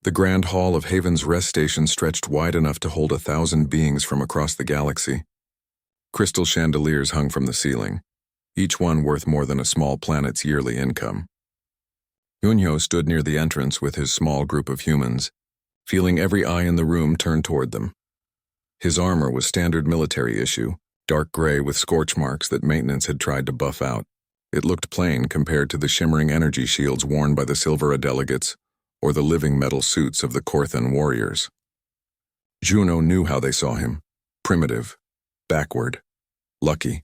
The grand hall of Haven's rest station stretched wide enough to hold 1,000 beings from across the galaxy. Crystal chandeliers hung from the ceiling, each one worth more than a small planet's yearly income. Junho stood near the entrance with his small group of humans, feeling every eye in the room turn toward them. His armor was standard military issue, dark gray with scorch marks that maintenance had tried to buff out. It looked plain compared to the shimmering energy shields worn by the Silvera delegates or the living metal suits of the Korthan warriors. Juno knew how they saw him: primitive, backward, lucky.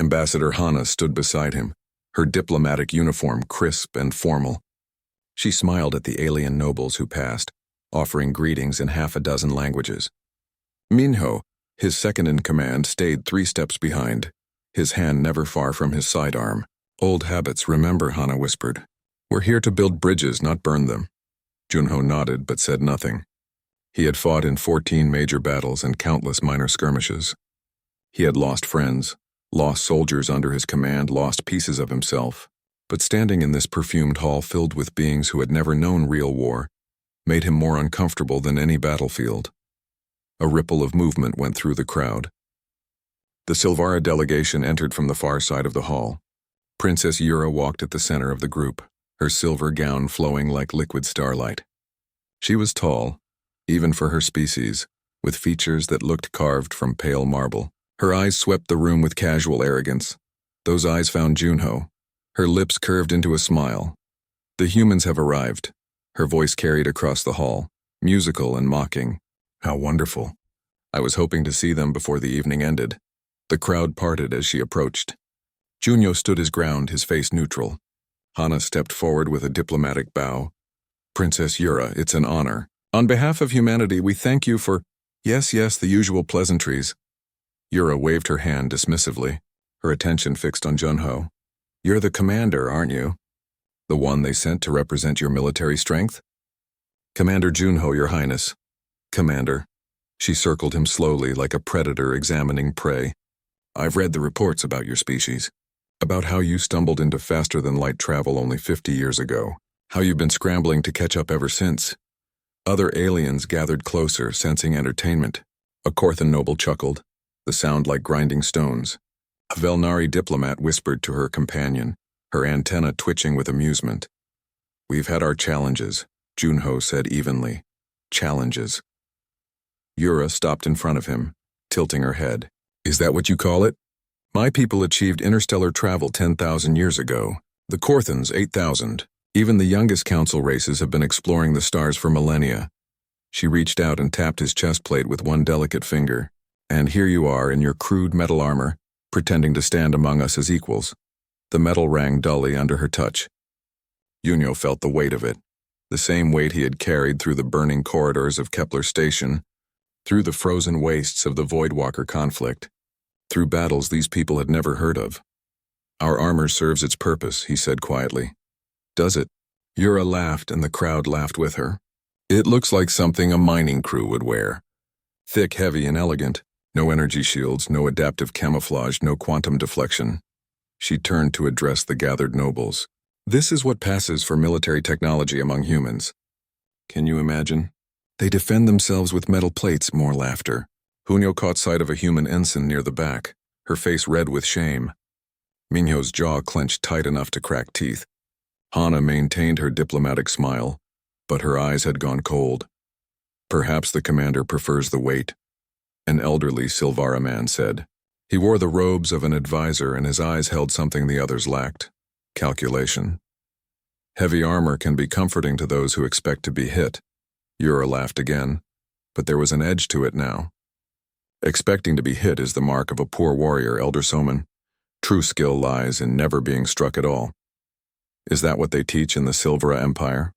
Ambassador Hana stood beside him, her diplomatic uniform crisp and formal. She smiled at the alien nobles who passed, offering greetings in half a dozen languages. Minho, his second-in-command, stayed 3 steps behind, his hand never far from his sidearm. "Old habits, remember," Hana whispered. "We're here to build bridges, not burn them." Junho nodded but said nothing. He had fought in 14 major battles and countless minor skirmishes. He had lost friends, lost soldiers under his command, lost pieces of himself. But standing in this perfumed hall filled with beings who had never known real war made him more uncomfortable than any battlefield. A ripple of movement went through the crowd. The Silvara delegation entered from the far side of the hall. Princess Yura walked at the center of the group, her silver gown flowing like liquid starlight. She was tall, even for her species, with features that looked carved from pale marble. Her eyes swept the room with casual arrogance. Those eyes found Junho. Her lips curved into a smile. "The humans have arrived," her voice carried across the hall, musical and mocking. "How wonderful. I was hoping to see them before the evening ended." The crowd parted as she approached. Junho stood his ground, his face neutral. Hana stepped forward with a diplomatic bow. "Princess Yura, it's an honor. On behalf of humanity, we thank you for—" Yes, the usual pleasantries." Yura waved her hand dismissively, her attention fixed on Junho. "You're the commander, aren't you? The one they sent to represent your military strength?" "Commander Junho, Your Highness." "Commander." She circled him slowly like a predator examining prey. "I've read the reports about your species, about how you stumbled into faster-than-light travel only 50 years ago, how you've been scrambling to catch up ever since." Other aliens gathered closer, sensing entertainment. A Korthan noble chuckled, the sound like grinding stones. A Velnari diplomat whispered to her companion, her antenna twitching with amusement. "We've had our challenges," Junho said evenly. "Challenges." Yura stopped in front of him, tilting her head. "Is that what you call it? My people achieved interstellar travel 10,000 years ago. The Korthans, 8,000. Even the youngest council races have been exploring the stars for millennia." She reached out and tapped his chest plate with one delicate finger. "And here you are in your crude metal armor, pretending to stand among us as equals." The metal rang dully under her touch. Junho felt the weight of it, the same weight he had carried through the burning corridors of Kepler Station, through the frozen wastes of the Voidwalker conflict, through battles these people had never heard of. "Our armor serves its purpose," he said quietly. "Does it?" Yura laughed and the crowd laughed with her. "It looks like something a mining crew would wear. Thick, heavy, and elegant. No energy shields, no adaptive camouflage, no quantum deflection." She turned to address the gathered nobles. "This is what passes for military technology among humans. Can you imagine? They defend themselves with metal plates." More laughter. Junho caught sight of a human ensign near the back, her face red with shame. Minho's jaw clenched tight enough to crack teeth. Hana maintained her diplomatic smile, but her eyes had gone cold. "Perhaps the commander prefers the weight," an elderly Silvara man said. He wore the robes of an advisor and his eyes held something the others lacked: calculation. "Heavy armor can be comforting to those who expect to be hit." Yura laughed again, but there was an edge to it now. "Expecting to be hit is the mark of a poor warrior, Elder Soman. True skill lies in never being struck at all." "Is that what they teach in the Silvera Empire?"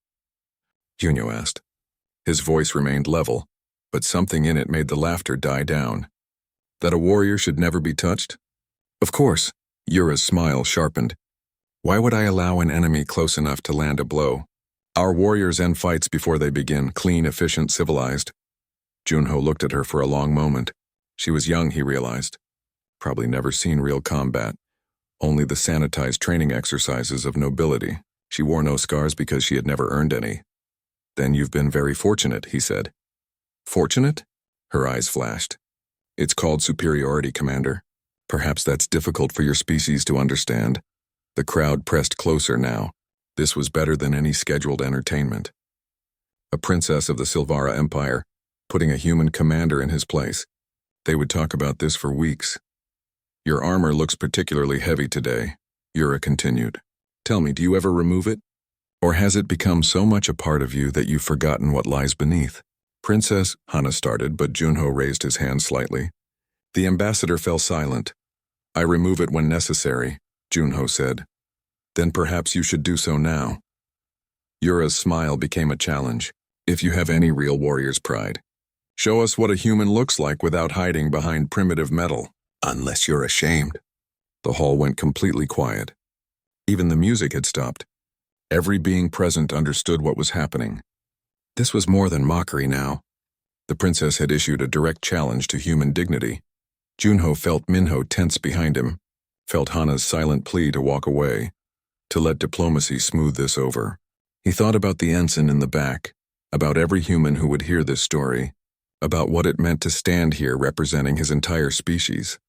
Junho asked. His voice remained level, but something in it made the laughter die down. "That a warrior should never be touched?" "Of course." Yura's smile sharpened. "Why would I allow an enemy close enough to land a blow? Our warriors end fights before they begin, clean, efficient, civilized." Junho looked at her for a long moment. She was young, he realized. Probably never seen real combat. Only the sanitized training exercises of nobility. She wore no scars because she had never earned any. Then you've been very fortunate, he said. Fortunate? Her eyes flashed. It's called superiority, Commander. Perhaps that's difficult for your species to understand. The crowd pressed closer now. This was better than any scheduled entertainment. A princess of the Silvara Empire, putting a human commander in his place. They would talk about this for weeks. Your armor looks particularly heavy today, Yura continued. Tell me, do you ever remove it? Or has it become so much a part of you that you've forgotten what lies beneath? Princess, Hana started, but Junho raised his hand slightly. The ambassador fell silent. I remove it when necessary, Junho said. Then perhaps you should do so now. Yura's smile became a challenge. If you have any real warrior's pride, show us what a human looks like without hiding behind primitive metal. Unless you're ashamed. The hall went completely quiet. Even the music had stopped. Every being present understood what was happening. This was more than mockery now. The princess had issued a direct challenge to human dignity. Junho felt Minho tense behind him, felt Hana's silent plea to walk away, to let diplomacy smooth this over. He thought about the ensign in the back, about every human who would hear this story, about what it meant to stand here representing his entire species.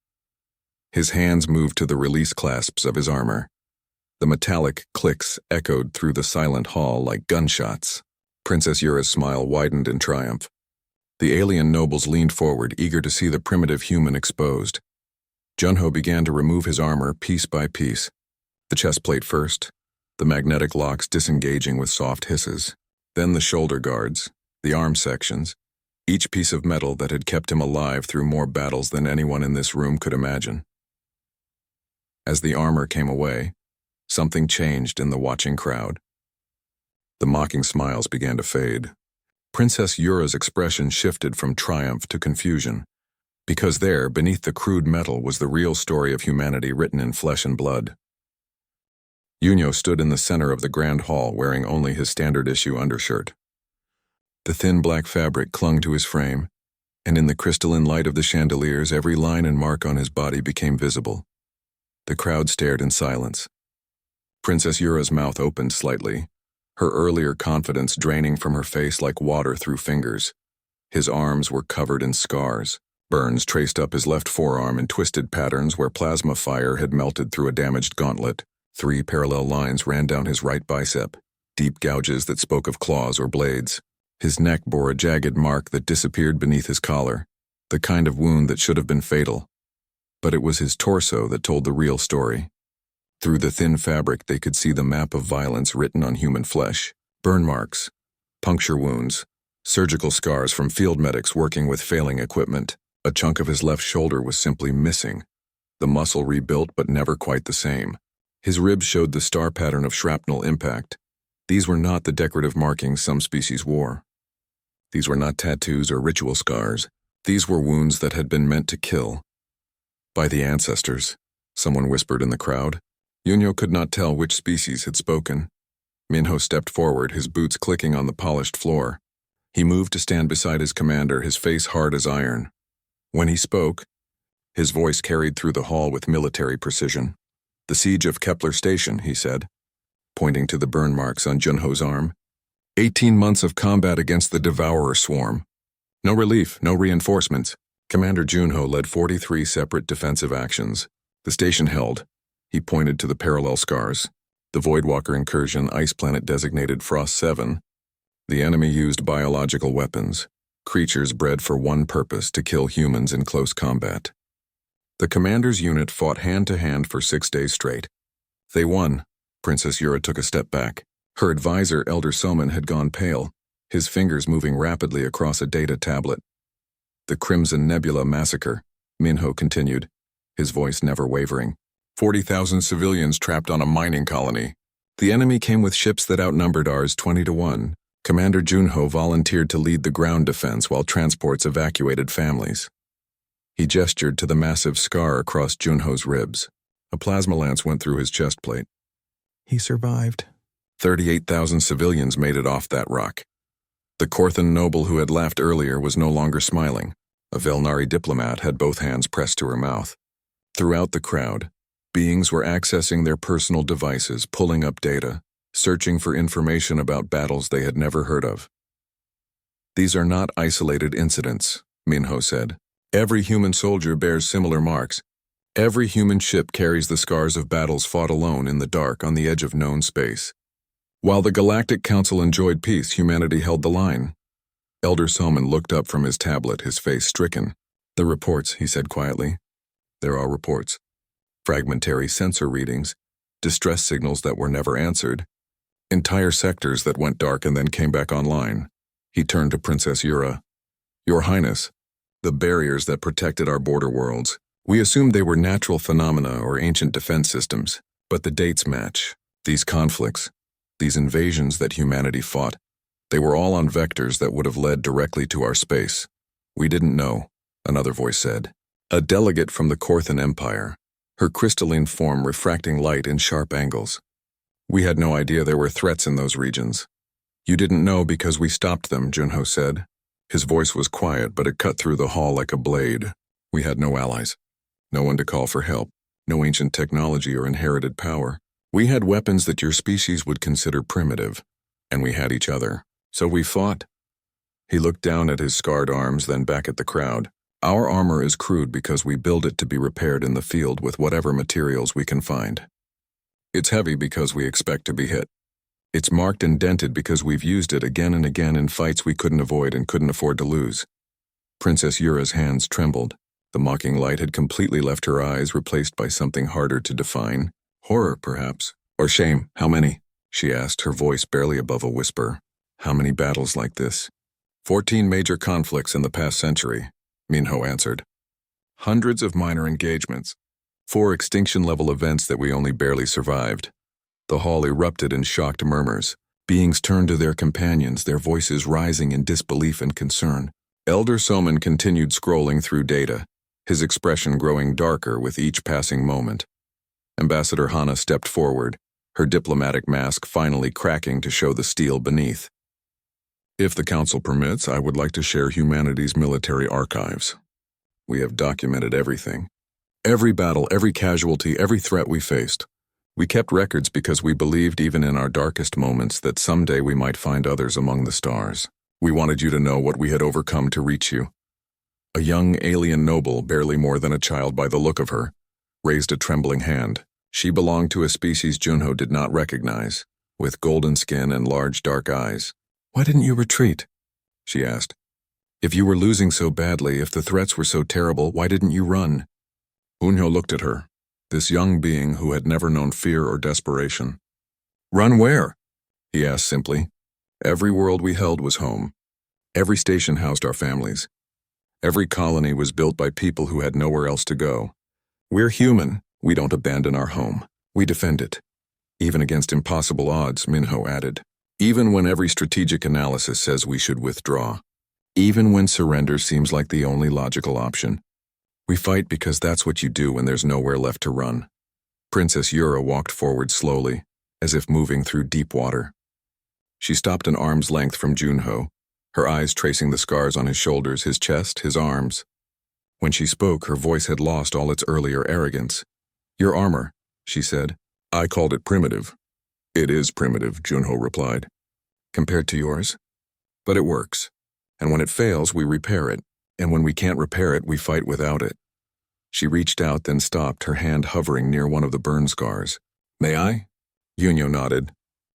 His hands moved to the release clasps of his armor. The metallic clicks echoed through the silent hall like gunshots. Princess Yura's smile widened in triumph. The alien nobles leaned forward, eager to see the primitive human exposed. Junho began to remove his armor piece by piece. The chest plate first, the magnetic locks disengaging with soft hisses. Then the shoulder guards, the arm sections, each piece of metal that had kept him alive through more battles than anyone in this room could imagine. As the armor came away, something changed in the watching crowd. The mocking smiles began to fade. Princess Yura's expression shifted from triumph to confusion, because there, beneath the crude metal, was the real story of humanity written in flesh and blood. Yunyo stood in the center of the grand hall wearing only his standard-issue undershirt. The thin black fabric clung to his frame, and in the crystalline light of the chandeliers, every line and mark on his body became visible. The crowd stared in silence. Princess Yura's mouth opened slightly, her earlier confidence draining from her face like water through fingers. His arms were covered in scars. Burns traced up his left forearm in twisted patterns where plasma fire had melted through a damaged gauntlet. 3 parallel lines ran down his right bicep, deep gouges that spoke of claws or blades. His neck bore a jagged mark that disappeared beneath his collar, the kind of wound that should have been fatal. But it was his torso that told the real story. Through the thin fabric, they could see the map of violence written on human flesh. Burn marks, puncture wounds, surgical scars from field medics working with failing equipment. A chunk of his left shoulder was simply missing, the muscle rebuilt but never quite the same. His ribs showed the star pattern of shrapnel impact. These were not the decorative markings some species wore. These were not tattoos or ritual scars. These were wounds that had been meant to kill. By the ancestors, someone whispered in the crowd. Yunyo could not tell which species had spoken. Minho stepped forward, his boots clicking on the polished floor. He moved to stand beside his commander, his face hard as iron. When he spoke, his voice carried through the hall with military precision. The siege of Kepler Station, he said, pointing to the burn marks on Junho's arm. 18 months of combat against the Devourer swarm. No relief, no reinforcements. Commander Junho led 43 separate defensive actions. The station held. He pointed to the parallel scars. The Voidwalker incursion, ice planet designated Frost 7. The enemy used biological weapons, creatures bred for one purpose, to kill humans in close combat. The commander's unit fought hand-to-hand for 6 days straight. They won. Princess Yura took a step back. Her advisor, Elder Soman, had gone pale, his fingers moving rapidly across a data tablet. The Crimson Nebula massacre, Minho continued, his voice never wavering. 40,000 civilians trapped on a mining colony. The enemy came with ships that outnumbered ours 20-1. Commander Junho volunteered to lead the ground defense while transports evacuated families. He gestured to the massive scar across Junho's ribs. A plasma lance went through his chest plate. He survived. 38,000 civilians made it off that rock. The Korthan noble who had laughed earlier was no longer smiling. A Velnari diplomat had both hands pressed to her mouth. Throughout the crowd, beings were accessing their personal devices, pulling up data, searching for information about battles they had never heard of. These are not isolated incidents, Minho said. Every human soldier bears similar marks. Every human ship carries the scars of battles fought alone in the dark on the edge of known space. While the Galactic Council enjoyed peace, humanity held the line. Elder Soman looked up from his tablet, his face stricken. The reports, he said quietly. There are reports. Fragmentary sensor readings, distress signals that were never answered, entire sectors that went dark and then came back online. He turned to Princess Yura. Your Highness, the barriers that protected our border worlds. We assumed they were natural phenomena or ancient defense systems, but the dates match. These conflicts, these invasions that humanity fought, they were all on vectors that would have led directly to our space. We didn't know, another voice said. A delegate from the Korthan Empire, her crystalline form refracting light in sharp angles. We had no idea there were threats in those regions. You didn't know because we stopped them, Junho said. His voice was quiet, but it cut through the hall like a blade. We had no allies. No one to call for help, no ancient technology or inherited power. We had weapons that your species would consider primitive, and we had each other. So we fought. He looked down at his scarred arms, then back at the crowd. Our armor is crude because we build it to be repaired in the field with whatever materials we can find. It's heavy because we expect to be hit. It's marked and dented because we've used it again and again in fights we couldn't avoid and couldn't afford to lose. Princess Yura's hands trembled. The mocking light had completely left her eyes, replaced by something harder to define. Horror, perhaps. Or shame. How many? She asked, her voice barely above a whisper. How many battles like this? 14 major conflicts in the past century, Minho answered. Hundreds of minor engagements. 4 extinction-level events that we only barely survived. The hall erupted in shocked murmurs. Beings turned to their companions, their voices rising in disbelief and concern. Elder Soman continued scrolling through data, his expression growing darker with each passing moment. Ambassador Hana stepped forward, her diplomatic mask finally cracking to show the steel beneath. If the Council permits, I would like to share humanity's military archives. We have documented everything. Every battle, every casualty, every threat we faced. We kept records because we believed even in our darkest moments that someday we might find others among the stars. We wanted you to know what we had overcome to reach you. A young alien noble, barely more than a child by the look of her, raised a trembling hand. She belonged to a species Junho did not recognize, with golden skin and large dark eyes. Why didn't you retreat? She asked. If you were losing so badly, if the threats were so terrible, why didn't you run? Unho looked at her, this young being who had never known fear or desperation. Run where? He asked simply. Every world we held was home. Every station housed our families. Every colony was built by people who had nowhere else to go. We're human. We don't abandon our home. We defend it. Even against impossible odds, Minho added. Even when every strategic analysis says we should withdraw. Even when surrender seems like the only logical option. We fight because that's what you do when there's nowhere left to run. Princess Yura walked forward slowly, as if moving through deep water. She stopped an arm's length from Junho, her eyes tracing the scars on his shoulders, his chest, his arms. When she spoke, her voice had lost all its earlier arrogance. Your armor, she said. I called it primitive. It is primitive, Junho replied. Compared to yours? But it works. And when it fails, we repair it. And when we can't repair it, we fight without it. She reached out, then stopped, her hand hovering near one of the burn scars. May I? Junho nodded.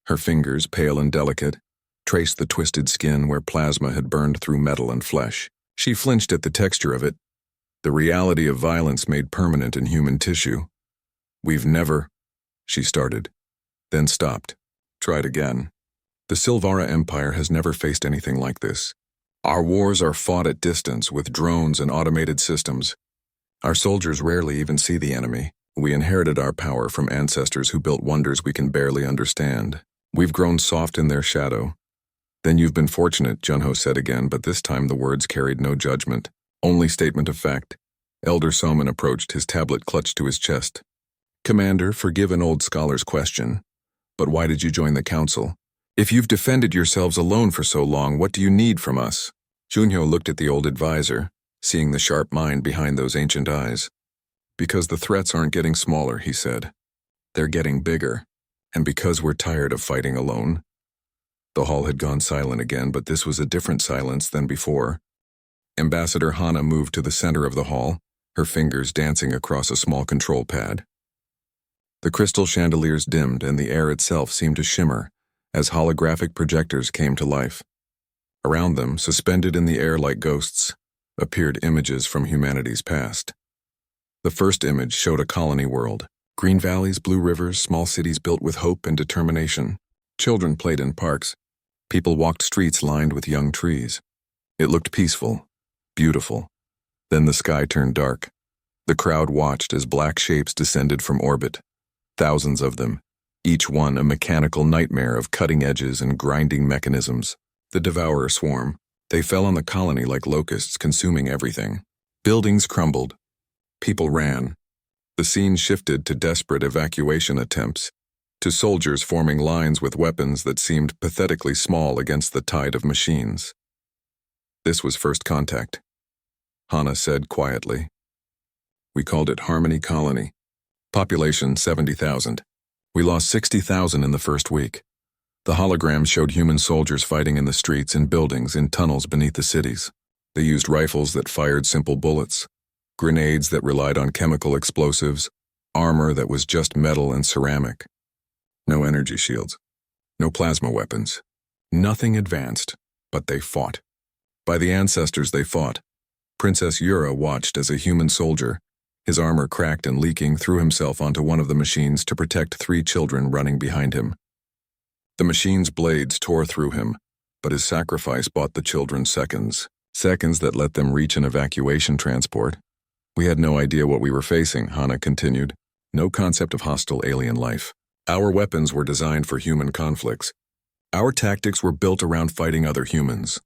Her fingers, pale and delicate, traced the twisted skin where plasma had burned through metal and flesh. She flinched at the texture of it, the reality of violence made permanent in human tissue. We've never, she started, then stopped, tried again. The Silvara Empire has never faced anything like this. Our wars are fought at distance with drones and automated systems. Our soldiers rarely even see the enemy. We inherited our power from ancestors who built wonders we can barely understand. We've grown soft in their shadow. Then you've been fortunate, Junho said again, but this time the words carried no judgment, only statement of fact. Elder Soman approached, his tablet clutched to his chest. Commander, forgive an old scholar's question, but why did you join the council? If you've defended yourselves alone for so long, what do you need from us? Junho looked at the old advisor, seeing the sharp mind behind those ancient eyes. Because the threats aren't getting smaller, he said. They're getting bigger. And because we're tired of fighting alone. The hall had gone silent again, but this was a different silence than before. Ambassador Hana moved to the center of the hall, her fingers dancing across a small control pad. The crystal chandeliers dimmed and the air itself seemed to shimmer as holographic projectors came to life. Around them, suspended in the air like ghosts, appeared images from humanity's past. The first image showed a colony world. Green valleys, blue rivers, small cities built with hope and determination. Children played in parks. People walked streets lined with young trees. It looked peaceful, beautiful. Then the sky turned dark. The crowd watched as black shapes descended from orbit. Thousands of them, each one a mechanical nightmare of cutting edges and grinding mechanisms. The devourer swarm. They fell on the colony like locusts, consuming everything. Buildings crumbled. People ran. The scene shifted to desperate evacuation attempts, to soldiers forming lines with weapons that seemed pathetically small against the tide of machines. This was first contact, Hana said quietly. We called it Harmony Colony. Population 70,000. We lost 60,000 in the first week. The holograms showed human soldiers fighting in the streets, in buildings, in tunnels beneath the cities. They used rifles that fired simple bullets, grenades that relied on chemical explosives, armor that was just metal and ceramic. No energy shields, no plasma weapons. Nothing advanced, but they fought. By the ancestors they fought. Princess Yura watched as a human soldier, his armor cracked and leaking, threw himself onto one of the machines to protect 3 children running behind him. The machine's blades tore through him, but his sacrifice bought the children seconds that let them reach an evacuation transport. We had no idea what we were facing, Hana continued. No concept of hostile alien life. Our weapons were designed for human conflicts. Our tactics were built around fighting other humans.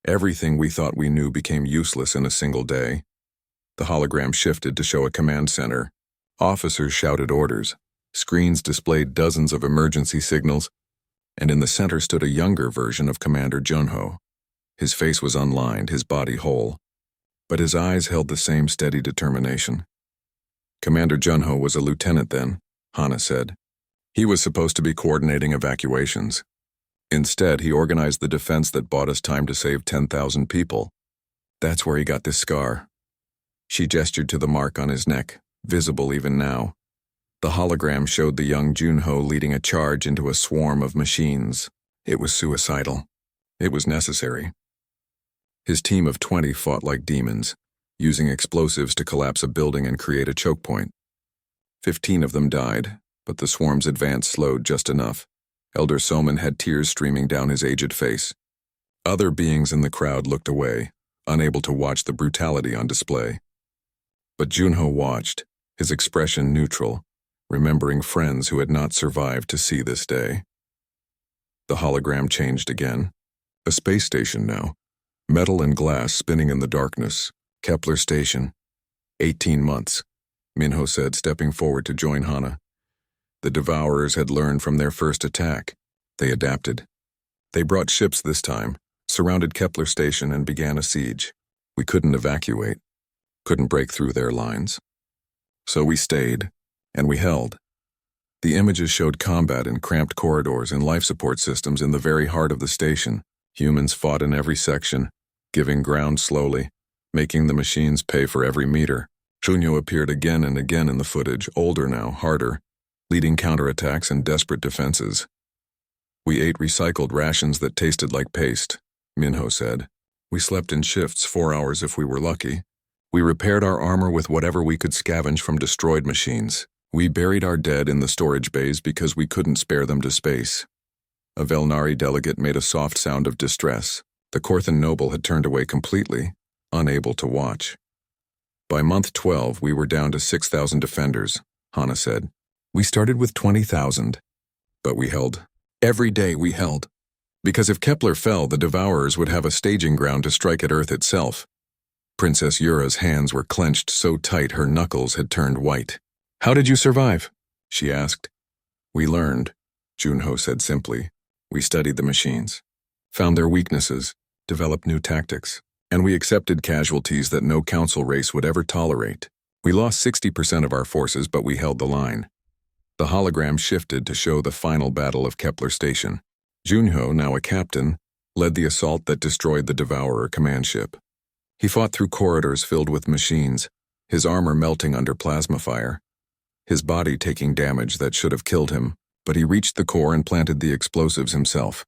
Everything we thought we knew became useless in a single day. The hologram shifted to show a command center. Officers shouted orders. Screens displayed dozens of emergency signals, and in the center stood a younger version of Commander Junho. His face was unlined, his body whole, but his eyes held the same steady determination. Commander Junho was a lieutenant then, Hana said. He was supposed to be coordinating evacuations. Instead, he organized the defense that bought us time to save 10,000 people. That's where he got this scar. She gestured to the mark on his neck, visible even now. The hologram showed the young Junho leading a charge into a swarm of machines. It was suicidal. It was necessary. His team of 20 fought like demons, using explosives to collapse a building and create a choke point. 15 of them died, but the swarm's advance slowed just enough. Elder Soman had tears streaming down his aged face. Other beings in the crowd looked away, unable to watch the brutality on display. But Junho watched, his expression neutral, remembering friends who had not survived to see this day. The hologram changed again. A space station now, metal and glass spinning in the darkness. Kepler Station. 18 months, Minho said, stepping forward to join Hana. The Devourers had learned from their first attack. They adapted. They brought ships this time, surrounded Kepler Station and began a siege. We couldn't evacuate, couldn't break through their lines. So we stayed, and we held. The images showed combat in cramped corridors and life support systems in the very heart of the station. Humans fought in every section, giving ground slowly, making the machines pay for every meter. Junho appeared again and again in the footage, older now, harder, leading counterattacks and desperate defenses. We ate recycled rations that tasted like paste, Minho said. We slept in shifts, 4 hours if we were lucky. We repaired our armor with whatever we could scavenge from destroyed machines. We buried our dead in the storage bays because we couldn't spare them to space. A Velnari delegate made a soft sound of distress. The Korthan noble had turned away completely, unable to watch. By month 12, we were down to 6,000 defenders, Hana said. We started with 20,000, but we held. Every day we held. Because if Kepler fell, the Devourers would have a staging ground to strike at Earth itself. Princess Yura's hands were clenched so tight her knuckles had turned white. How did you survive? She asked. We learned, Junho said simply. We studied the machines, found their weaknesses, developed new tactics, and we accepted casualties that no council race would ever tolerate. We lost 60% of our forces, but we held the line. The hologram shifted to show the final battle of Kepler Station. Junho, now a captain, led the assault that destroyed the Devourer command ship. He fought through corridors filled with machines, his armor melting under plasma fire, his body taking damage that should have killed him, but he reached the core and planted the explosives himself.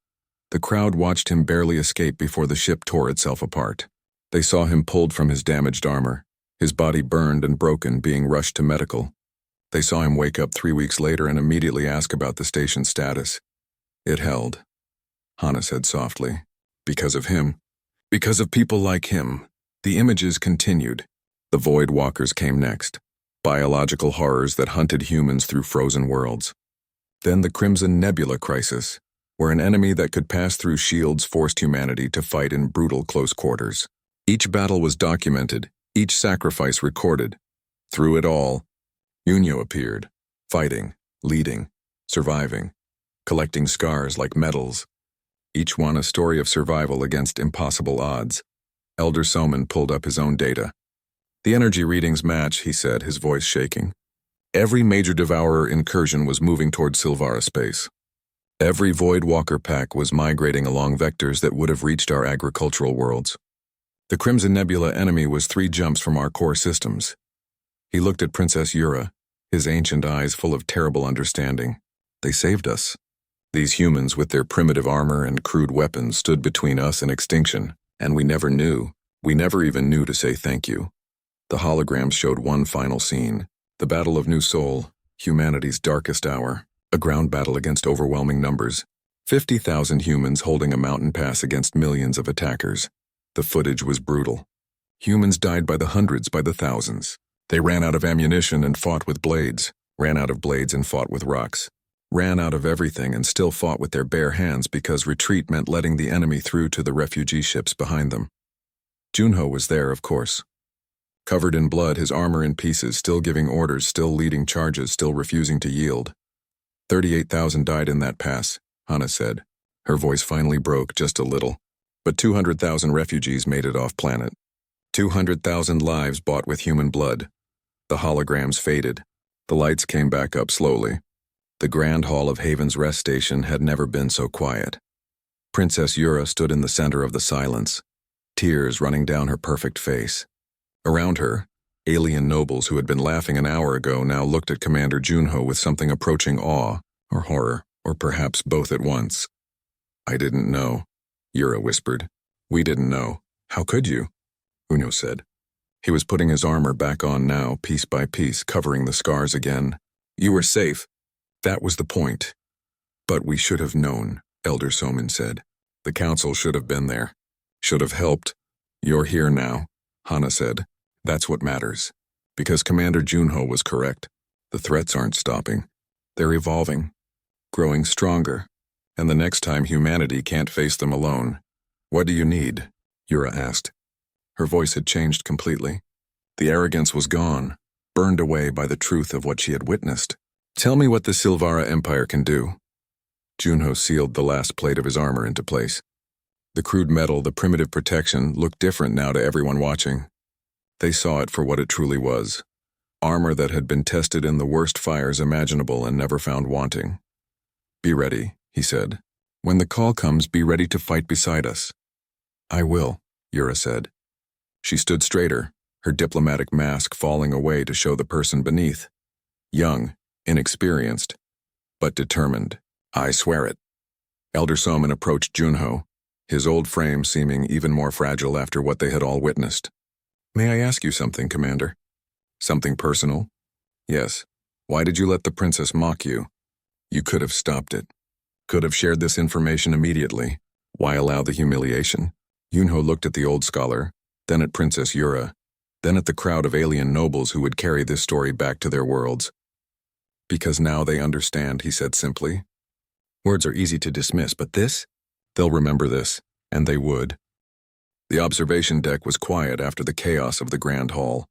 The crowd watched him barely escape before the ship tore itself apart. They saw him pulled from his damaged armor, his body burned and broken, being rushed to medical. They saw him wake up 3 weeks later and immediately ask about the station's status. It held, Hana said softly. Because of him. Because of people like him. The images continued. The Void Walkers came next. Biological horrors that hunted humans through frozen worlds. Then the Crimson Nebula crisis, where an enemy that could pass through shields forced humanity to fight in brutal close quarters. Each battle was documented, each sacrifice recorded. Through it all, Junho appeared, fighting, leading, surviving, collecting scars like medals. Each one a story of survival against impossible odds. Elder Soman pulled up his own data. The energy readings match, he said, his voice shaking. Every major Devourer incursion was moving toward Silvara space. Every Void Walker pack was migrating along vectors that would have reached our agricultural worlds. The Crimson Nebula enemy was 3 jumps from our core systems. He looked at Princess Yura, his ancient eyes full of terrible understanding. They saved us. These humans with their primitive armor and crude weapons stood between us and extinction, and we never knew. We never even knew to say thank you. The holograms showed one final scene. The Battle of New Sol, humanity's darkest hour. A ground battle against overwhelming numbers. 50,000 humans holding a mountain pass against millions of attackers. The footage was brutal. Humans died by the hundreds, by the thousands. They ran out of ammunition and fought with blades, ran out of blades and fought with rocks, ran out of everything and still fought with their bare hands because retreat meant letting the enemy through to the refugee ships behind them. Junho was there, of course. Covered in blood, his armor in pieces, still giving orders, still leading charges, still refusing to yield. 38,000 died in that pass, Hana said. Her voice finally broke just a little. But 200,000 refugees made it off planet. 200,000 lives bought with human blood. The holograms faded. The lights came back up slowly. The grand hall of Haven's rest station had never been so quiet. Princess Yura stood in the center of the silence, tears running down her perfect face. Around her, alien nobles who had been laughing an hour ago now looked at Commander Junho with something approaching awe, or horror, or perhaps both at once. I didn't know, Yura whispered. We didn't know. How could you? Junho said. He was putting his armor back on now, piece by piece, covering the scars again. You were safe. That was the point. But we should have known, Elder Soman said. The council should have been there. Should have helped. You're here now, Hana said. That's what matters. Because Commander Junho was correct. The threats aren't stopping. They're evolving, growing stronger. And the next time humanity can't face them alone. What do you need? Yura asked. Her voice had changed completely. The arrogance was gone, burned away by the truth of what she had witnessed. Tell me what the Silvara Empire can do. Junho sealed the last plate of his armor into place. The crude metal, the primitive protection, looked different now to everyone watching. They saw it for what it truly was. Armor that had been tested in the worst fires imaginable and never found wanting. Be ready, he said. When the call comes, be ready to fight beside us. I will, Yura said. She stood straighter, her diplomatic mask falling away to show the person beneath. Young, inexperienced, but determined. I swear it. Elder Soman approached Junho, his old frame seeming even more fragile after what they had all witnessed. May I ask you something, Commander? Something personal? Yes. Why did you let the princess mock you? You could have stopped it. Could have shared this information immediately. Why allow the humiliation? Junho looked at the old scholar, then at Princess Yura, then at the crowd of alien nobles who would carry this story back to their worlds. Because now they understand, he said simply. Words are easy to dismiss, but this? They'll remember this, and they would. The observation deck was quiet after the chaos of the Grand Hall.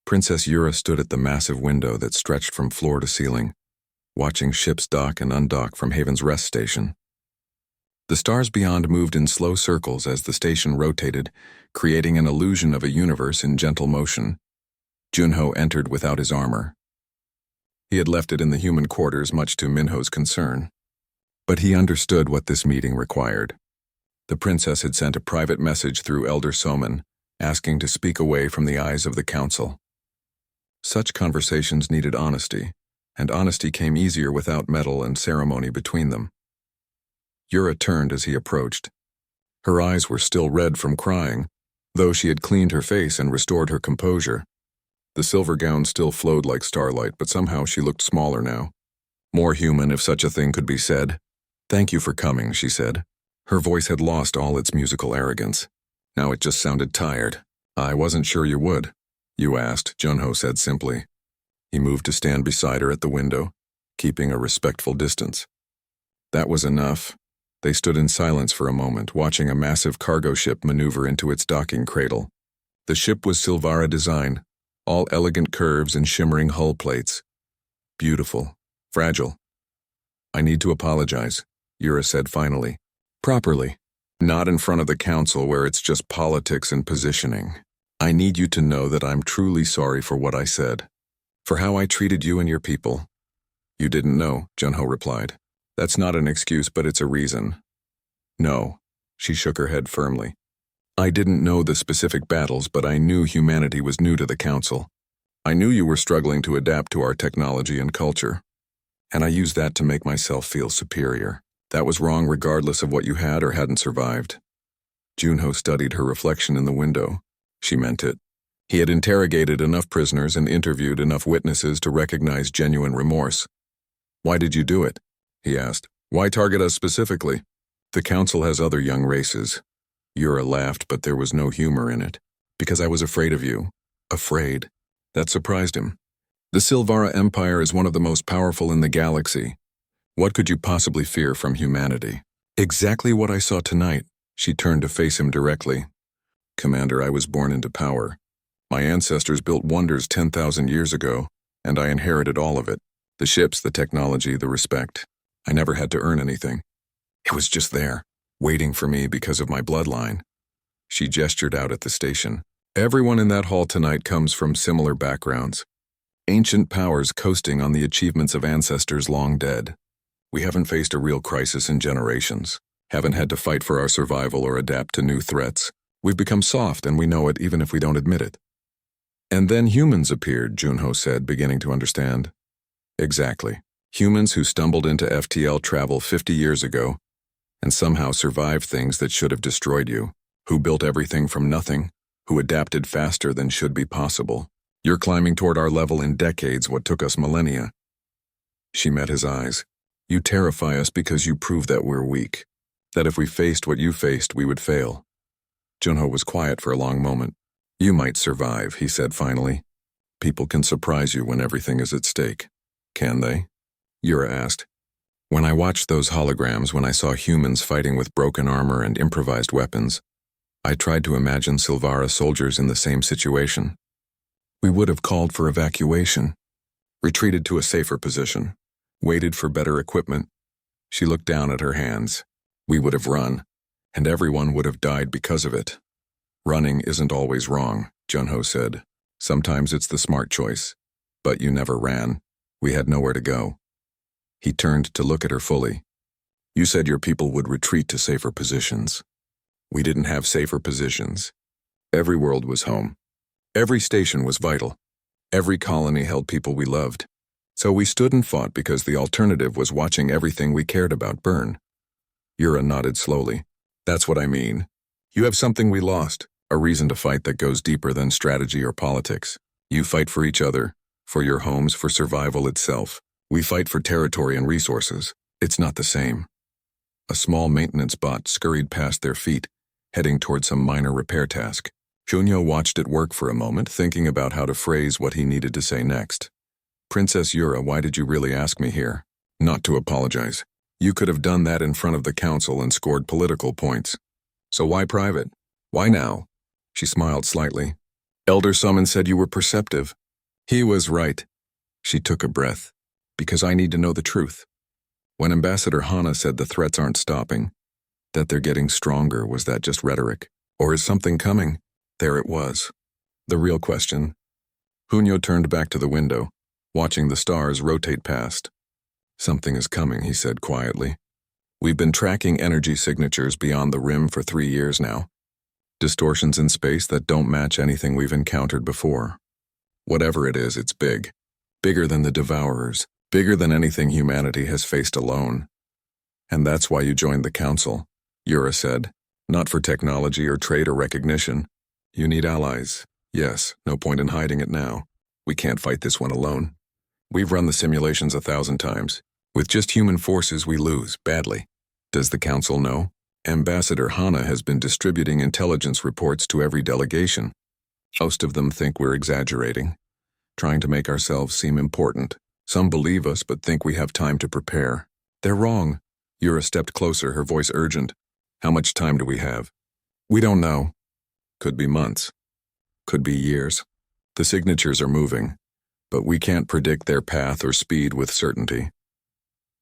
Princess Yura stood at the massive window that stretched from floor to ceiling, watching ships dock and undock from Haven's rest station. The stars beyond moved in slow circles as the station rotated, creating an illusion of a universe in gentle motion. Junho entered without his armor. He had left it in the human quarters, much to Minho's concern. But he understood what this meeting required. The princess had sent a private message through Elder Soman, asking to speak away from the eyes of the council. Such conversations needed honesty, and honesty came easier without metal and ceremony between them. Yura turned as he approached. Her eyes were still red from crying, though she had cleaned her face and restored her composure. The silver gown still flowed like starlight, but somehow she looked smaller now. More human, if such a thing could be said. "Thank you for coming," she said. Her voice had lost all its musical arrogance. Now it just sounded tired. "I wasn't sure you would," you asked, Junho said simply. He moved to stand beside her at the window, keeping a respectful distance. That was enough. They stood in silence for a moment, watching a massive cargo ship maneuver into its docking cradle. The ship was Silvara design, all elegant curves and shimmering hull plates. Beautiful. Fragile. "I need to apologize," Yura said finally. "Properly. Not in front of the council where it's just politics and positioning. I need you to know that I'm truly sorry for what I said. For how I treated you and your people." "You didn't know," Junho replied. "That's not an excuse, but it's a reason." "No." She shook her head firmly. "I didn't know the specific battles, but I knew humanity was new to the council. I knew you were struggling to adapt to our technology and culture. And I used that to make myself feel superior. That was wrong regardless of what you had or hadn't survived." Junho studied her reflection in the window. She meant it. He had interrogated enough prisoners and interviewed enough witnesses to recognize genuine remorse. "Why did you do it?" he asked. "Why target us specifically? The council has other young races." Yura laughed, but there was no humor in it. "Because I was afraid of you." Afraid. That surprised him. "The Silvara Empire is one of the most powerful in the galaxy. What could you possibly fear from humanity?" "Exactly what I saw tonight." She turned to face him directly. "Commander, I was born into power. My ancestors built wonders 10,000 years ago, and I inherited all of it. The ships, the technology, the respect. I never had to earn anything. It was just there, waiting for me because of my bloodline." She gestured out at the station. "Everyone in that hall tonight comes from similar backgrounds. Ancient powers coasting on the achievements of ancestors long dead. We haven't faced a real crisis in generations, haven't had to fight for our survival or adapt to new threats. We've become soft and we know it even if we don't admit it." "And then humans appeared," Junho said, beginning to understand. "Exactly. Humans who stumbled into FTL travel 50 years ago and somehow survived things that should have destroyed you, who built everything from nothing, who adapted faster than should be possible. You're climbing toward our level in decades what took us millennia." She met his eyes. "You terrify us because you prove that we're weak, that if we faced what you faced, we would fail." Junho was quiet for a long moment. "You might survive," he said finally. "People can surprise you when everything is at stake." "Can they?" Yura asked. "When I watched those holograms, when I saw humans fighting with broken armor and improvised weapons, I tried to imagine Silvara soldiers in the same situation. We would have called for evacuation, retreated to a safer position, waited for better equipment." She looked down at her hands. "We would have run, and everyone would have died because of it." "Running isn't always wrong," Junho said. "Sometimes it's the smart choice. But you never ran. We had nowhere to go." He turned to look at her fully. "You said your people would retreat to safer positions. We didn't have safer positions. Every world was home. Every station was vital. Every colony held people we loved. So we stood and fought because the alternative was watching everything we cared about burn." Yura nodded slowly. "That's what I mean. You have something we lost, a reason to fight that goes deeper than strategy or politics. You fight for each other, for your homes, for survival itself. We fight for territory and resources. It's not the same." A small maintenance bot scurried past their feet, heading toward some minor repair task. Junho watched it work for a moment, thinking about how to phrase what he needed to say next. "Princess Yura, why did you really ask me here?" "Not to apologize. You could have done that in front of the council and scored political points. So why private? Why now?" She smiled slightly. "Elder Summon said you were perceptive." "He was right." She took a breath. "Because I need to know the truth. When Ambassador Hana said the threats aren't stopping, that they're getting stronger, was that just rhetoric? Or is something coming?" There it was. The real question. Junho turned back to the window, watching the stars rotate past. "Something is coming," he said quietly. We've been tracking energy signatures beyond the rim for 3 years now. Distortions in space that don't match anything we've encountered before. Whatever it is, it's big. Bigger than the Devourers. Bigger than anything humanity has faced alone. And that's why you joined the Council, Yura said. Not for technology or trade or recognition. You need allies. Yes, no point in hiding it now. We can't fight this one alone. We've run the simulations 1,000 times. With just human forces, we lose, badly. Does the Council know? Ambassador Hana has been distributing intelligence reports to every delegation. Most of them think we're exaggerating, trying to make ourselves seem important. Some believe us but think we have time to prepare. They're wrong. Yura stepped closer, her voice urgent. How much time do we have? We don't know. Could be months. Could be years. The signatures are moving, but we can't predict their path or speed with certainty.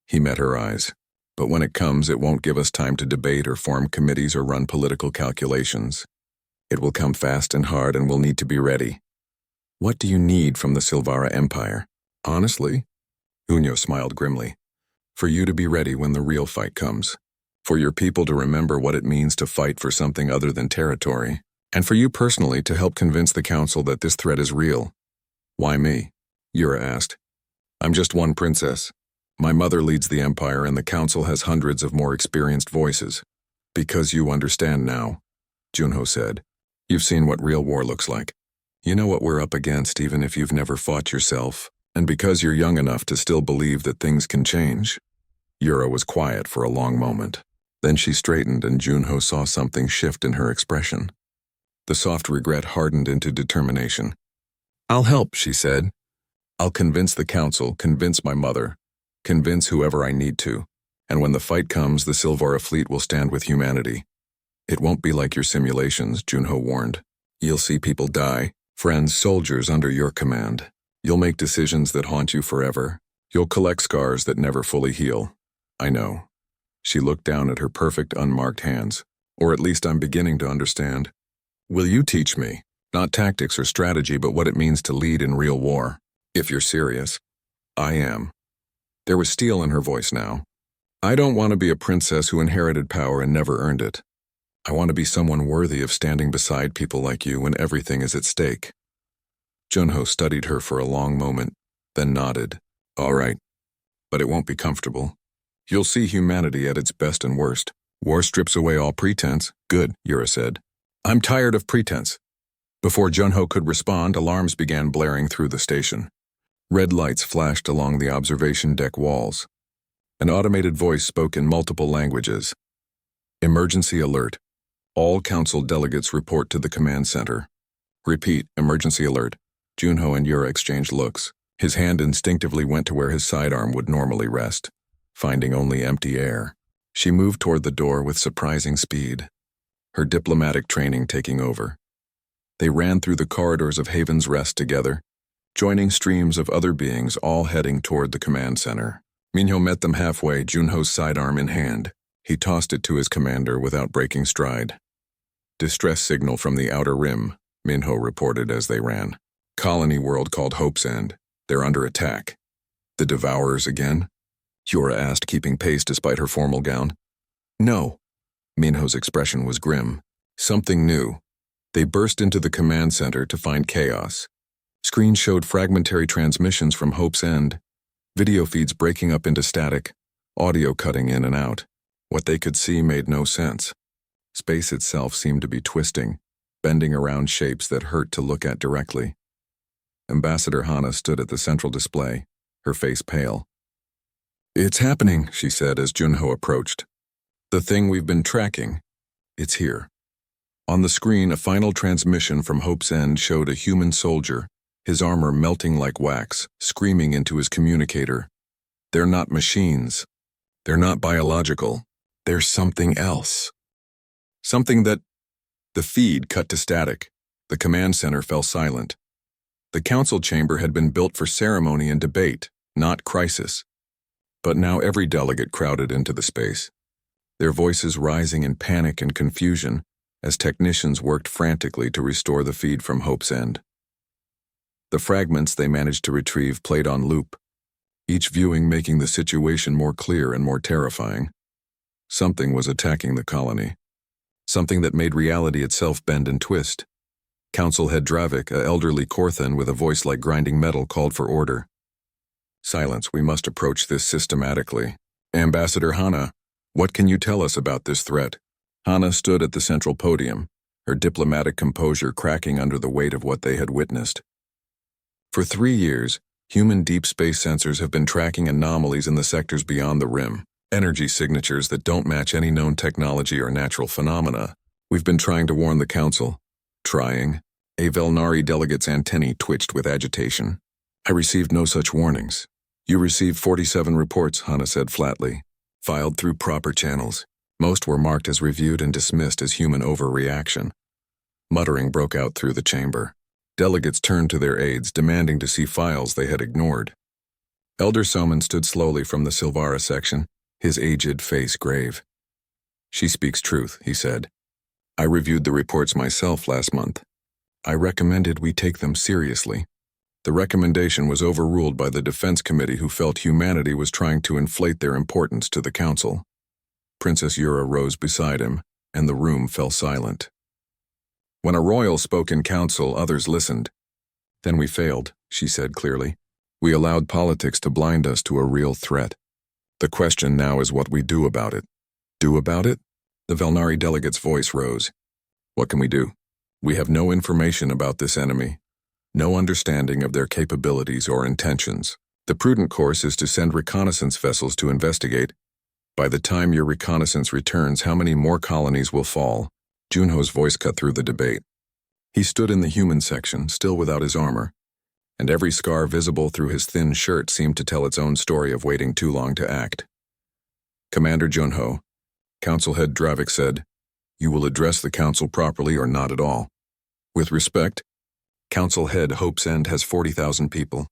He met her eyes. But when it comes, it won't give us time to debate or form committees or run political calculations. It will come fast and hard, and we'll need to be ready. What do you need from the Silvara Empire? Honestly? Unyo smiled grimly. For you to be ready when the real fight comes. For your people to remember what it means to fight for something other than territory. And for you personally to help convince the Council that this threat is real. Why me? Yura asked. I'm just one princess. My mother leads the Empire, and the Council has hundreds of more experienced voices. Because you understand now, Junho said. You've seen what real war looks like. You know what we're up against even if you've never fought yourself, and because you're young enough to still believe that things can change. Yura was quiet for a long moment. Then she straightened, and Junho saw something shift in her expression. The soft regret hardened into determination. I'll help, she said. I'll convince the Council, convince my mother, convince whoever I need to, and when the fight comes, the Silvara fleet will stand with humanity. It won't be like your simulations, Junho warned. You'll see people die, friends, soldiers under your command. You'll make decisions that haunt you forever. You'll collect scars that never fully heal. I know. She looked down at her perfect, unmarked hands. Or at least I'm beginning to understand. Will you teach me? Not tactics or strategy, but what it means to lead in real war. If you're serious. I am. There was steel in her voice now. I don't want to be a princess who inherited power and never earned it. I want to be someone worthy of standing beside people like you when everything is at stake. Junho studied her for a long moment, then nodded. All right. But it won't be comfortable. You'll see humanity at its best and worst. War strips away all pretense. Good, Yura said. I'm tired of pretense. Before Junho could respond, alarms began blaring through the station. Red lights flashed along the observation deck walls. An automated voice spoke in multiple languages. Emergency alert. All Council delegates report to the command center. Repeat, emergency alert. Junho and Yura exchanged looks. His hand instinctively went to where his sidearm would normally rest, finding only empty air. She moved toward the door with surprising speed, her diplomatic training taking over. They ran through the corridors of Haven's Rest together, joining streams of other beings all heading toward the command center. Minho met them halfway, Junho's sidearm in hand. He tossed it to his commander without breaking stride. Distress signal from the outer rim, Minho reported as they ran. Colony world called Hope's End. They're under attack. The Devourers again? Yura asked, keeping pace despite her formal gown. No. Minho's expression was grim. Something new. They burst into the command center to find chaos. Screens showed fragmentary transmissions from Hope's End, video feeds breaking up into static, audio cutting in and out. What they could see made no sense. Space itself seemed to be twisting, bending around shapes that hurt to look at directly. Ambassador Hana stood at the central display, her face pale. It's happening, she said as Junho approached. The thing we've been tracking. It's here. On the screen, a final transmission from Hope's End showed a human soldier, his armor melting like wax, screaming into his communicator. They're not machines. They're not biological. They're something else. Something that... The feed cut to static. The command center fell silent. The council chamber had been built for ceremony and debate, not crisis. But now every delegate crowded into the space, their voices rising in panic and confusion as technicians worked frantically to restore the feed from Hope's End. The fragments they managed to retrieve played on loop, each viewing making the situation more clear and more terrifying. Something was attacking the colony. Something that made reality itself bend and twist. Council head Dravik, a elderly Korthan with a voice like grinding metal, called for order. Silence, we must approach this systematically. Ambassador Hana, what can you tell us about this threat? Hana stood at the central podium, her diplomatic composure cracking under the weight of what they had witnessed. For 3 years, human deep space sensors have been tracking anomalies in the sectors beyond the rim, energy signatures that don't match any known technology or natural phenomena. We've been trying to warn the Council. Trying. A Velnari delegate's antennae twitched with agitation. I received no such warnings. You received 47 reports, Hana said flatly, filed through proper channels. Most were marked as reviewed and dismissed as human overreaction. Muttering broke out through the chamber. Delegates turned to their aides, demanding to see files they had ignored. Elder Soman stood slowly from the Silvara section, his aged face grave. She speaks truth, he said. I reviewed the reports myself last month. I recommended we take them seriously. The recommendation was overruled by the Defense Committee, who felt humanity was trying to inflate their importance to the Council. Princess Yura rose beside him, and the room fell silent. When a royal spoke in council, others listened. Then we failed, she said clearly. We allowed politics to blind us to a real threat. The question now is what we do about it. Do about it? The Velnari delegate's voice rose. What can we do? We have no information about this enemy. No understanding of their capabilities or intentions. The prudent course is to send reconnaissance vessels to investigate. By the time your reconnaissance returns, how many more colonies will fall? Junho's voice cut through the debate. He stood in the human section, still without his armor, and every scar visible through his thin shirt seemed to tell its own story of waiting too long to act. Commander Junho, Council Head Dravik said, you will address the Council properly or not at all. With respect, Council Head Hope's End has 40,000 people.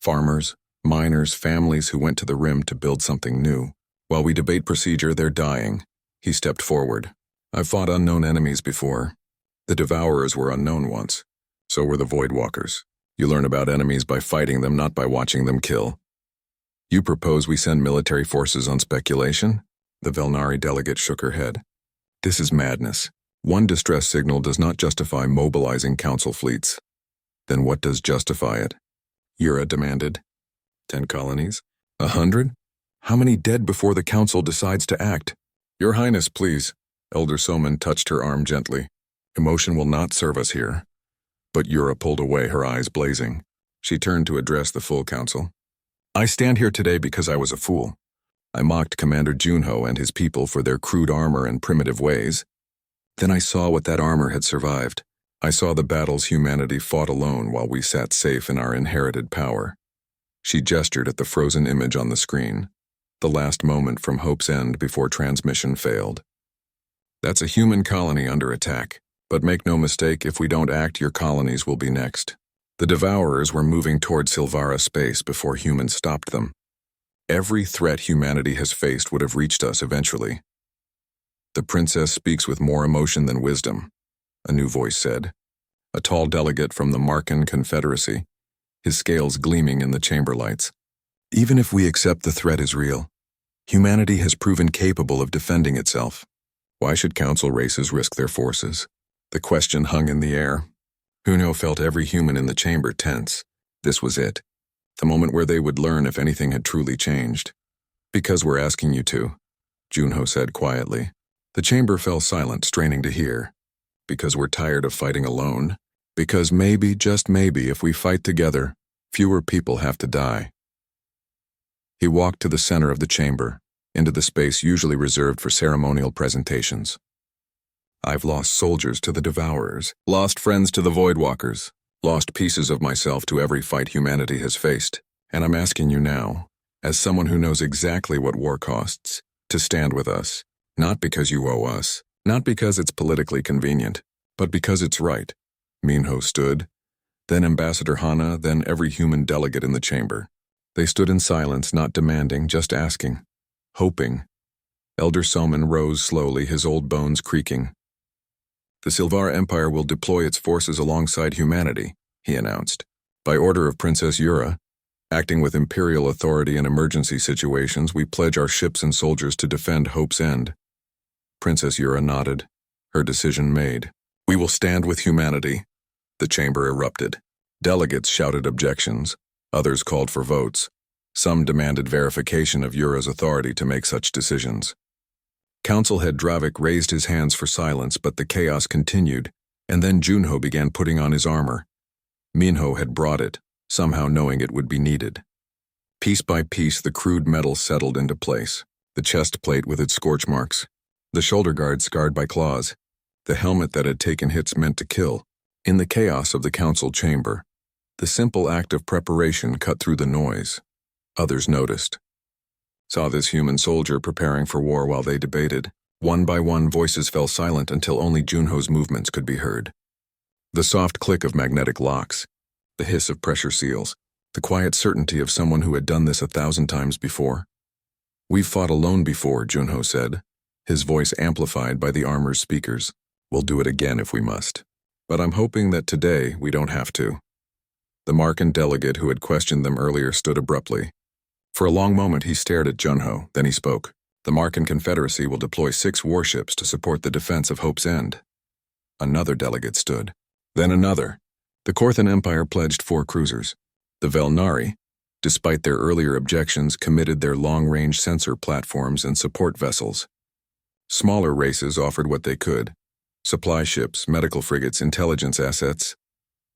Farmers, miners, families who went to the rim to build something new. While we debate procedure, they're dying. He stepped forward. I've fought unknown enemies before. The Devourers were unknown once. So were the Voidwalkers. You learn about enemies by fighting them, not by watching them kill. You propose we send military forces on speculation? The Velnari delegate shook her head. This is madness. One distress signal does not justify mobilizing Council fleets. Then what does justify it? Yura demanded. 10 colonies? 100? How many dead before the Council decides to act? Your Highness, please. Elder Soman touched her arm gently. Emotion will not serve us here. But Yura pulled away, her eyes blazing. She turned to address the full Council. I stand here today because I was a fool. I mocked Commander Junho and his people for their crude armor and primitive ways. Then I saw what that armor had survived. I saw the battles humanity fought alone while we sat safe in our inherited power. She gestured at the frozen image on the screen, the last moment from Hope's End before transmission failed. That's a human colony under attack, but make no mistake, if we don't act, your colonies will be next. The Devourers were moving toward Silvara space before humans stopped them. Every threat humanity has faced would have reached us eventually. The princess speaks with more emotion than wisdom, a new voice said. A tall delegate from the Markan Confederacy, his scales gleaming in the chamber lights. Even if we accept the threat is real, humanity has proven capable of defending itself. Why should Council races risk their forces? The question hung in the air. Junho felt every human in the chamber tense. This was it. The moment where they would learn if anything had truly changed. Because we're asking you to, Junho said quietly. The chamber fell silent, straining to hear. Because we're tired of fighting alone. Because maybe, just maybe, if we fight together, fewer people have to die. He walked to the center of the chamber, into the space usually reserved for ceremonial presentations. I've lost soldiers to the Devourers, lost friends to the Voidwalkers, lost pieces of myself to every fight humanity has faced, and I'm asking you now, as someone who knows exactly what war costs, to stand with us, not because you owe us, not because it's politically convenient, but because it's right. Minho stood, then Ambassador Hana, then every human delegate in the chamber. They stood in silence, not demanding, just asking, hoping. Elder Soman rose slowly, his old bones creaking. The Silvara Empire will deploy its forces alongside humanity, he announced. By order of Princess Yura, Acting with imperial authority in emergency situations, we pledge our ships and soldiers to defend Hope's End. Princess Yura nodded, her decision made. We will stand with humanity. The chamber erupted. Delegates shouted objections. Others called for votes. Some demanded verification of Yura's authority to make such decisions. Council head Dravik raised his hands for silence, but the chaos continued, and then Junho began putting on his armor. Minho had brought it, somehow knowing it would be needed. Piece by piece, the crude metal settled into place. The chest plate with its scorch marks, the shoulder guard scarred by claws, the helmet that had taken hits meant to kill. In the chaos of the council chamber, the simple act of preparation cut through the noise. Others noticed. Saw this human soldier preparing for war while they debated. One by one, voices fell silent until only Junho's movements could be heard. The soft click of magnetic locks, the hiss of pressure seals, the quiet certainty of someone who had done this 1,000 times before. We've fought alone before, Junho said, his voice amplified by the armor's speakers. We'll do it again if we must. But I'm hoping that today we don't have to. The Markan delegate who had questioned them earlier stood abruptly. For a long moment he stared at Junho, then he spoke. The Markan Confederacy will deploy 6 warships to support the defense of Hope's End. Another delegate stood. Then another. The Korthan Empire pledged 4 cruisers. The Velnari, despite their earlier objections, committed their long-range sensor platforms and support vessels. Smaller races offered what they could. Supply ships, medical frigates, intelligence assets.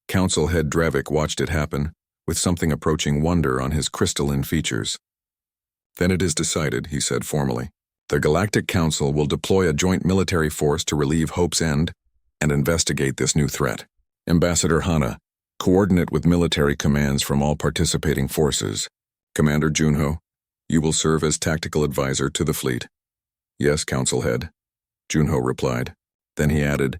Council head Dravik watched it happen, with something approaching wonder on his crystalline features. Then it is decided, he said formally. The Galactic Council will deploy a joint military force to relieve Hope's End and investigate this new threat. Ambassador Hana, coordinate with military commands from all participating forces. Commander Junho, you will serve as tactical advisor to the fleet. Yes, Council Head, Junho replied. Then he added,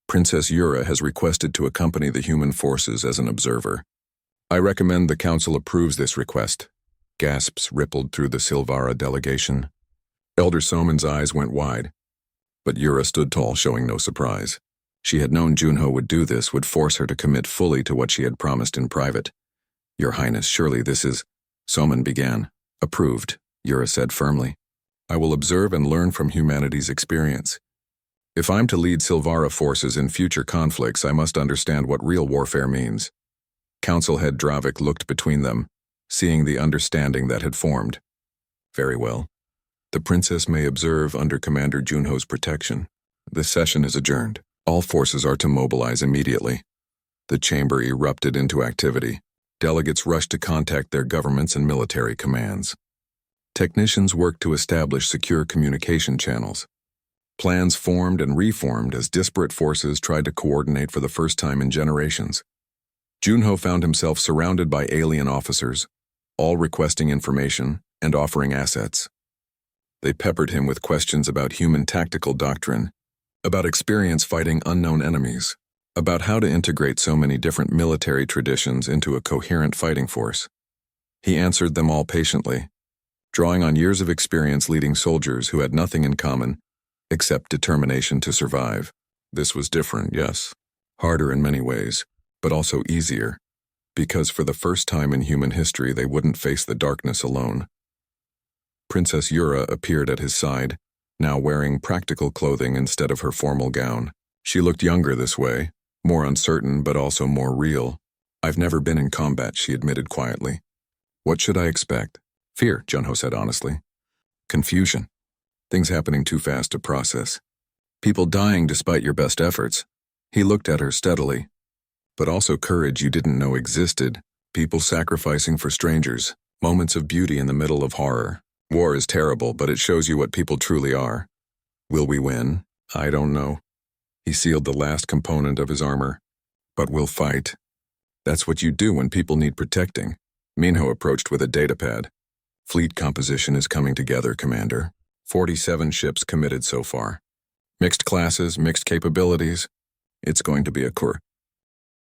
Princess Yura has requested to accompany the human forces as an observer. I recommend the Council approves this request. Gasps rippled through the Silvara delegation. Elder Soman's eyes went wide, but Yura stood tall, showing no surprise. She had known Junho would do this, would force her to commit fully to what she had promised in private. Your Highness, surely this is... Soman began. Approved, Yura said firmly. I will observe and learn from humanity's experience. If I'm to lead Silvara forces in future conflicts, I must understand what real warfare means. Council head Dravik looked between them, seeing the understanding that had formed. Very well. The princess may observe under Commander Junho's protection. This session is adjourned. All forces are to mobilize immediately. The chamber erupted into activity. Delegates rushed to contact their governments and military commands. Technicians worked to establish secure communication channels. Plans formed and reformed as disparate forces tried to coordinate for the first time in generations. Junho found himself surrounded by alien officers, all requesting information and offering assets. They peppered him with questions about human tactical doctrine, about experience fighting unknown enemies, about how to integrate so many different military traditions into a coherent fighting force. He answered them all patiently, drawing on years of experience leading soldiers who had nothing in common except determination to survive. This was different, yes, harder in many ways, but also easier, because for the first time in human history they wouldn't face the darkness alone. Princess Yura appeared at his side, now wearing practical clothing instead of her formal gown. She looked younger this way, more uncertain but also more real. I've never been in combat, she admitted quietly. What should I expect? Fear, Junho said honestly. Confusion. Things happening too fast to process. People dying despite your best efforts. He looked at her steadily. But also courage you didn't know existed, people sacrificing for strangers, moments of beauty in the middle of horror. War is terrible, but it shows you what people truly are. Will we win? I don't know. He sealed the last component of his armor. But we'll fight. That's what you do when people need protecting. Minho approached with a datapad. Fleet composition is coming together, Commander. 47 ships committed so far. Mixed classes, mixed capabilities. It's going to be a